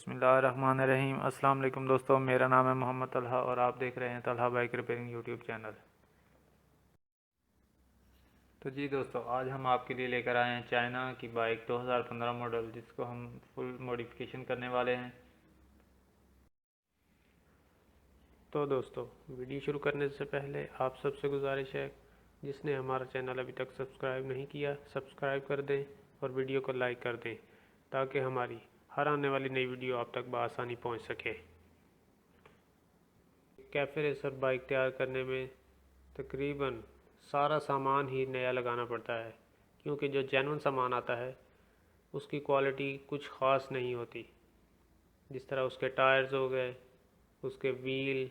बिस्मिल्लाहिर्रहमानिर्रहीम। अस्सलाम वालेकुम दोस्तों, मेरा नाम है मोहम्मद तलहा और आप देख रहे हैं Talha bike repairing YouTube channel. तो जी दोस्तों, आज हम आपके लिए लेकर आए हैं चाइना की बाइक 2015 मॉडल, जिसको हम फुल मॉडिफिकेशन करने वाले हैं। तो दोस्तों, वीडियो शुरू करने से पहले आप सबसे गुजारिश है, जिसने हमारा चैनल अभी तक सब्सक्राइब नहीं किया, सब्सक्राइब कर दें और वीडियो को लाइक कर दें, ताकि हमारी हर आने वाली नई वीडियो आप तक बआसानी पहुंच सके। कैफेरेसर बाइक तैयार करने में तकरीबन सारा सामान ही नया लगाना पड़ता है, क्योंकि जो जेन्युइन सामान आता है उसकी क्वालिटी कुछ ख़ास नहीं होती। जिस तरह उसके टायर्स हो गए, उसके व्हील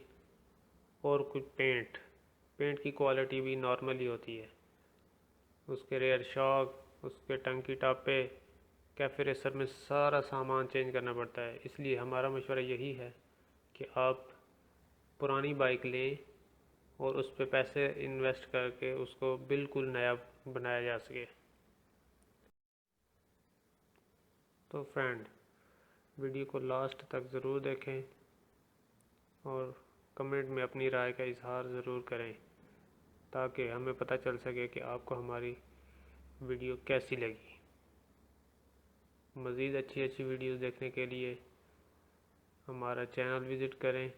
और कुछ पेंट की क्वालिटी भी नॉर्मल ही होती है। उसके रेयर शॉक, उसके टंकी टापे, कैफे रेसर में सारा सामान चेंज करना पड़ता है। इसलिए हमारा मशवरा यही है कि आप पुरानी बाइक लें और उस पर पैसे इन्वेस्ट करके उसको बिल्कुल नया बनाया जा सके। तो फ्रेंड, वीडियो को लास्ट तक ज़रूर देखें और कमेंट में अपनी राय का इजहार ज़रूर करें, ताकि हमें पता चल सके कि आपको हमारी वीडियो कैसी लगी। मज़ीद अच्छी वीडियोस देखने के लिए हमारा चैनल विज़िट करें